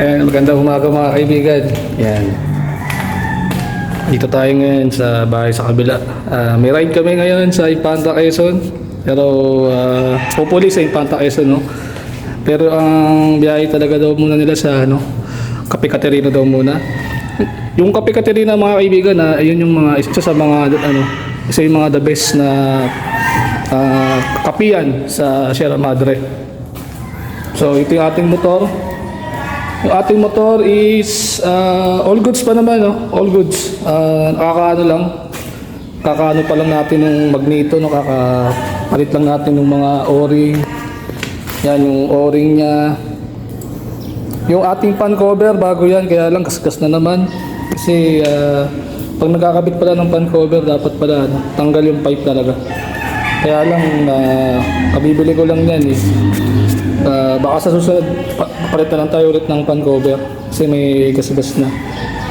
Ayan, magandang umaga mga kaibigan. Yan. Dito tayo ngayon sa bahay sa kabila. May ride kami ngayon sa Infanta Quezon. Pero hopefully sa Infanta Quezon, no? Pero ang biyahe talaga daw muna nila sa Cape Caterina daw muna. Yung Cape Caterina mga kaibigan, ayun yung mga isa sa mga isa yung mga the best na kapihan sa Sierra Madre. So ito yung ating motor. Yung ating motor is all goods pa naman, no? All goods. Kakaano pa lang natin ng magneto, no? Kakapalit lang natin ng mga o-ring. Yan yung o-ring niya. Yung ating pan cover, bago yan, kaya lang kaskas na naman. Kasi pag nagkakabit pala ng pan cover, dapat pala tanggal yung pipe talaga. Kaya lang, kabibili ko lang yan eh. Baka sa susunod, palit na lang tayo ulit ng pan cover kasi may gasgas na.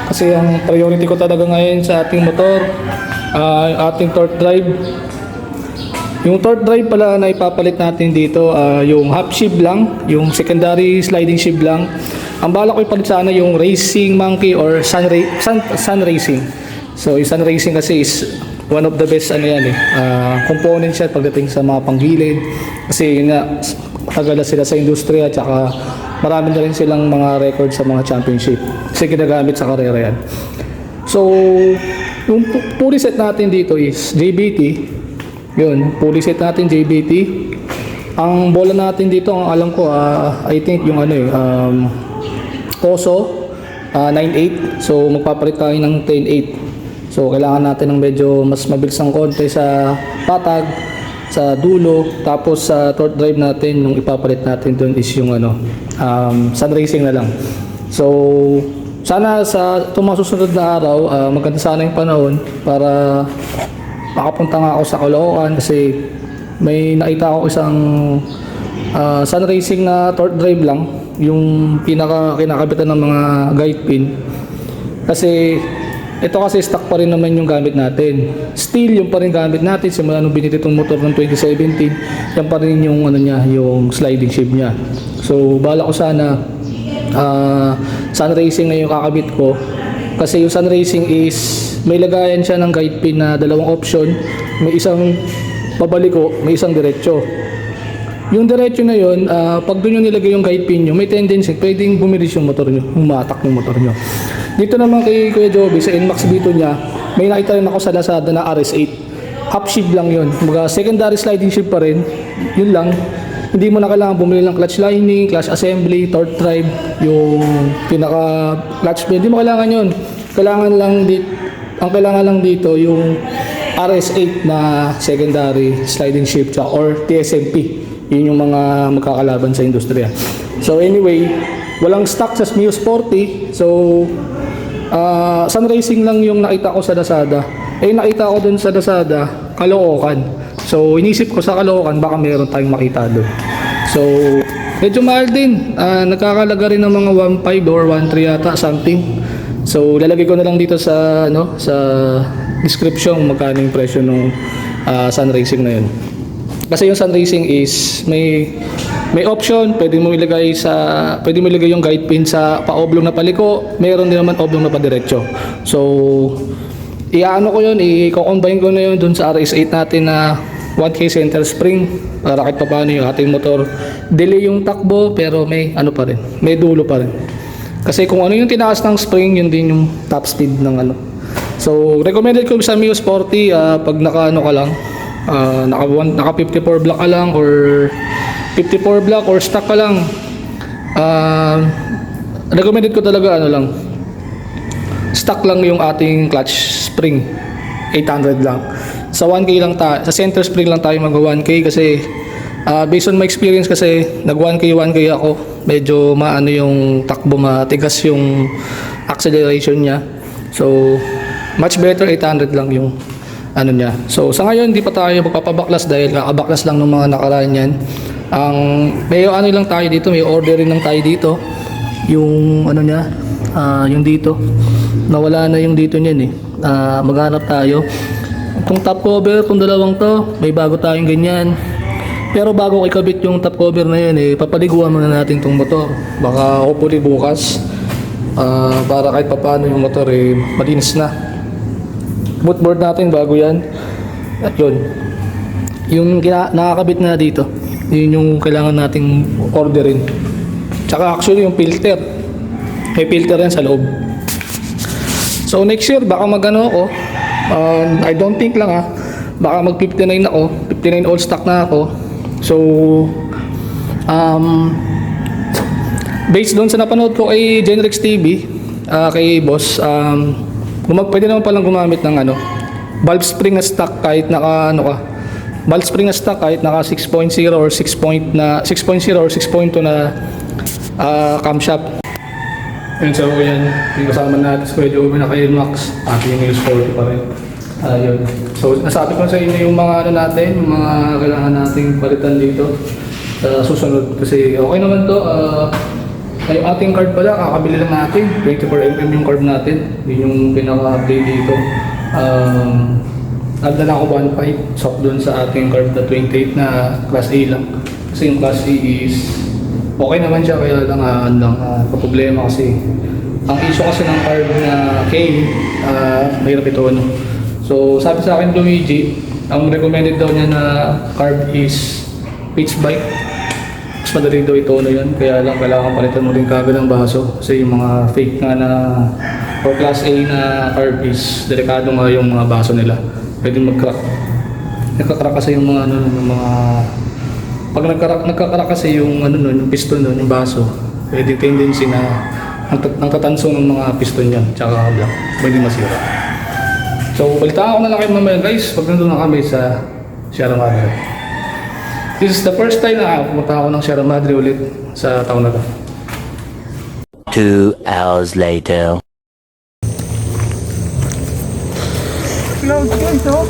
Kasi ang priority ko talaga ngayon sa ating motor, ating torque drive. Yung torque drive pala na ipapalit natin dito, yung half sheave lang, yung secondary sliding sheave lang. Ang bala ko ipalit sana yung Racing Monkey or Sun Racing. So yung Sun Racing kasi is one of the best component siya pagdating sa mga panggilid. Kasi yun nga, matagal na sila sa industriya at saka marami na rin silang mga record sa mga championship kasi ginagamit sa karera yan. So yung pulley set natin dito is JBT. Yun, pulley set natin JBT. Ang bola natin dito, ang alam ko, I think yung Koso 9.8. So magpapalit tayo ng 10.8. So kailangan natin ng medyo mas mabilis ang konti sa patag, sa dulo, tapos sa torque drive natin, yung ipapalit natin doon is yung Sun Racing na lang. So sana sa itong mga susunod na araw, maganda sana yung panahon para makapunta nga ako sa Caloocan kasi may nakita ako isang Sun Racing na torque drive lang, yung kinakabitan ng mga guide pin. Kasi ito kasi stock pa rin naman yung gamit natin. Steel yung pa rin gamit natin simula nung binili itong motor ng 2017. Yan pa rin yung yung sliding sheave niya. So bala ko sana Sun Racing na yung kakabit ko. Kasi yung Sun Racing is may lagayan siya ng guide pin na dalawang option. May isang pabaliko, may isang diretso. Yung diretso na yun, pag doon yung nilagay yung guide pin nyo, may tendency pwedeng bumilis yung motor nyo, humatak yung motor nyo. Dito naman kay Kuya Joby, sa NMAX Bito niya, may nakita rin ako sa Lazada na RS8. Half sheave lang yun. Mga secondary sliding sheave pa rin. Yun lang. Hindi mo na kailangan bumili ng clutch lining, clutch assembly, torque drive, yung pinaka clutch bed. Hindi mo kailangan yun. Ang kailangan lang dito yung RS8 na secondary sliding sheave or TSMP. Yun yung mga magkakalaban sa industriya. So anyway, walang stock sa Mio Sporty. So Sun Racing lang yung nakita ko sa Lazada. Nakita ko dun sa Lazada, Caloocan. So inisip ko sa Caloocan baka meron tayong makita dun. So medyo mahal din. Nagkakalaga rin ng mga 1.5 or 1.3 yata something. So lalagay ko na lang dito sa sa description magkano yung presyo ng Sun Racing na yun. Kasi yung Sun Racing is may option, pwede mo ilagay yung guide pin sa pa-oblong na paliko, meron din naman oblong na padiretso. So i-ano ko yun, i-combine ko na yun dun sa RS8 natin na 1K center spring para kahit pa paano yung ating motor delay yung takbo pero may pa rin, may dulo pa rin. Kasi kung ano yung tinaas ng spring, yun din yung top speed ng So recommended ko sa Mio Sporty pag naka naka 54 block ka lang or 54 block or stock ka lang, recommended ko talaga stock lang yung ating clutch spring, 800 lang. Sa 1K lang sa center spring lang tayo mag 1K kasi based on my experience kasi nag 1K ako, medyo yung takbo, matigas yung acceleration niya. So much better 800 lang yung niya. So sa ngayon hindi pa tayo magpapabaklas dahil kakabaklas lang ng mga nakaraan yan. May lang tayo dito, may order rin lang tayo dito. Yung niya, yung dito. Nawala na yung dito niyan maghanap tayo. Itong top cover, itong dalawang to, may bago tayong ganyan. Pero bago ko ikabit yung top cover na yun, papaliguan muna natin tong motor. Baka hopefully bukas, para kahit papano yung motor malinis na. Bootboard natin bago yan. At yun, yung nakakabit na dito, yun yung kailangan nating orderin. Tsaka actually yung filter, may filter yan sa loob. So next year baka magano ako, I don't think lang baka mag 59 ako, 59 all stock na ako. So based doon sa napanood ko kay Genrex TV, kay boss, pwede naman palang gumamit ng valve spring na stock kahit naka valve spring na stock kahit naka 6.0 or 6.0 or 6.2 na camshaft. And so yan, yung kasama natin sa Kuya Joey na kay Max, ating yung 40 pa rin. Yun. So nasabi ko sa inyo yung mga natin, yung mga kailangan nating palitan dito sa susunod. Kasi okay naman to, yung ating card pala, kakabili lang natin, 24mm yung card natin. Yun yung pinaka-update dito. Nagdala ko 1.5 soft doon sa ating card na 28 na class A lang. Kasi yung class A is okay naman siya, kaya lang problema kasi ang issue kasi ng card na cane, mahirap ito So sabi sa akin Luigi, ang recommended daw niya na carb is pitch bike. Mas madali daw ito yun, kaya lang kailangan palitan mo rin kagad ng baso kasi yung mga fake nga na or class A na carb is delikado nga yung mga baso nila, pwede mag-crack. Nagka-crack kasi yung mga yung mga pag nagka-crack kasi yung yung piston yung baso, pwede tendency na nagtatanso ng mga piston niyan tsaka pwede masira. So, balitaan ko na lang kayo mamaya guys pag nandun na kami sa Sierra Madre. This is the first time na pumunta ako ng Sierra Madre ulit sa taon na to. 2 hours later. Clouds guys, oh.